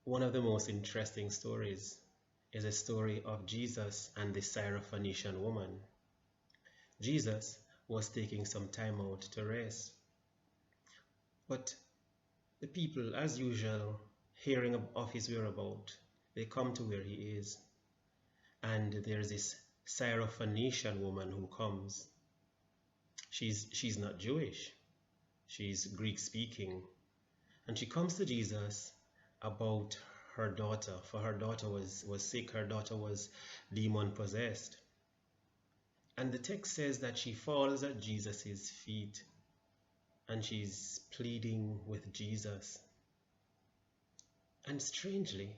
One of the most interesting stories is a story of Jesus and the Syrophoenician woman. Jesus was taking some time out to rest, but the people, as usual, hearing of his whereabouts, they come to where he is, and there's this Syrophoenician woman who comes. She's not Jewish, she's Greek speaking, and she comes to Jesus about her daughter, for her daughter was sick, her daughter was demon possessed. And the text says that she falls at Jesus' feet and she's pleading with Jesus. And strangely,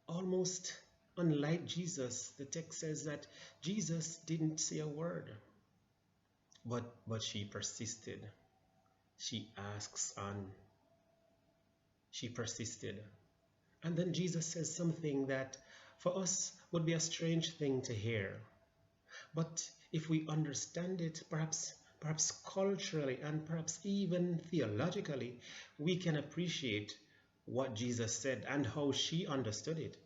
almost unlike Jesus, the text says that Jesus didn't say a word, but she persisted. She asks on. She persisted. And then Jesus says something that for us would be a strange thing to hear. But if we understand it, perhaps culturally and perhaps even theologically, we can appreciate what Jesus said and how she understood it.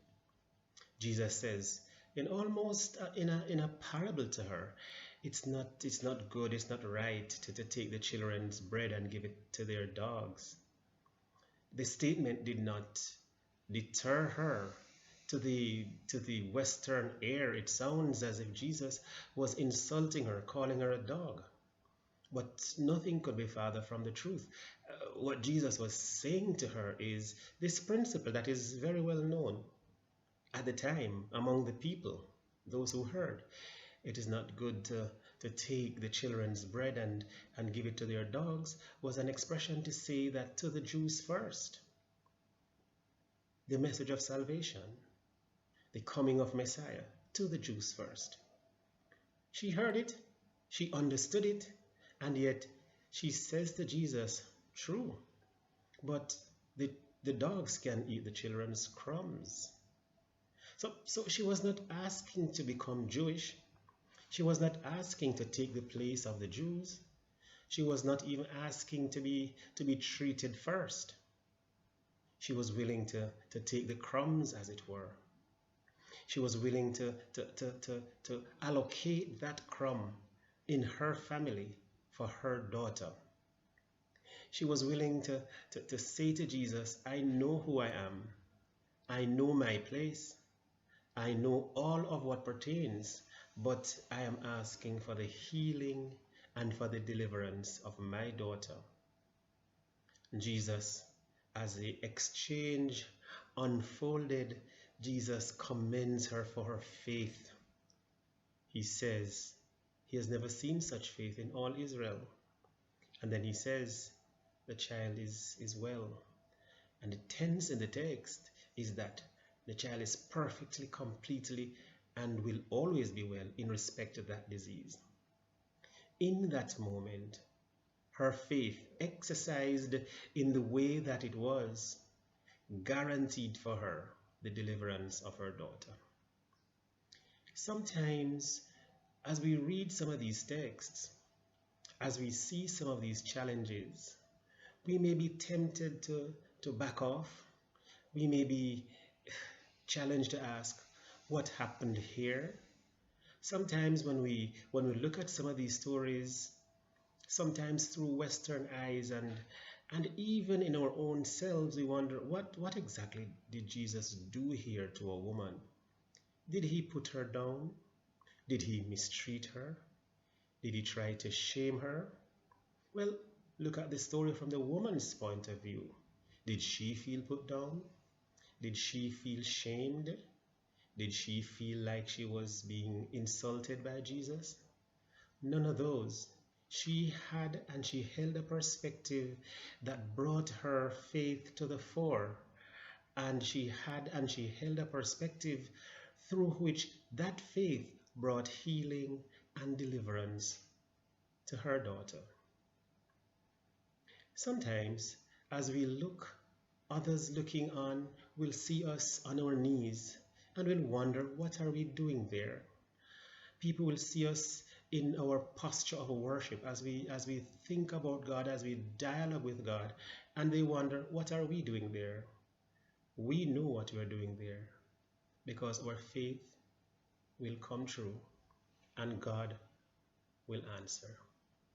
Jesus says, in almost in a parable to her, it's not good, it's not right to take the children's bread and give it to their dogs. The statement did not deter her. To the Western ear, it sounds as if Jesus was insulting her, calling her a dog. But nothing could be farther from the truth. What Jesus was saying to her is this principle that is very well known at the time among the people, those who heard. It is not good to take the children's bread and give it to their dogs, was an expression to say that to the Jews first, the message of salvation, the coming of Messiah, to the Jews first. She heard it, she understood it, and yet she says to Jesus, true, but the dogs can eat the children's crumbs. So she was not asking to become Jewish. She was not asking to take the place of the Jews. She was not even asking to be treated first. She was willing to take the crumbs, as it were. She was willing to allocate that crumb in her family for her daughter. She was willing to say to Jesus, I know who I am. I know my place. I know all of what pertains, but I am asking for the healing and for the deliverance of my daughter. Jesus, as the exchange unfolded, Jesus commends her for her faith. He says he has never seen such faith in all Israel. And then he says the child is well. And the tense in the text is that the child is perfectly, completely, and will always be well in respect to that disease. In that moment, her faith, exercised in the way that it was, guaranteed for her the deliverance of her daughter. Sometimes, as we read some of these texts, as we see some of these challenges, we may be tempted to back off. We may be challenged to ask, what happened here? Sometimes when we look at some of these stories, sometimes through Western eyes and even in our own selves, we wonder, what exactly did Jesus do here to a woman? Did he put her down? Did he mistreat her? Did he try to shame her? Well, look at the story from the woman's point of view. Did she feel put down? Did she feel shamed? Did she feel like she was being insulted by Jesus? None of those. She had and she held a perspective that brought her faith to the fore. And she had and she held a perspective through which that faith brought healing and deliverance to her daughter. Sometimes, as we look, others looking on will see us on our knees and will wonder, what are we doing there? People will see us in our posture of worship as we think about God, as we dialogue with God, and they wonder, what are we doing there? We know what we're doing there because our faith will come true and God will answer.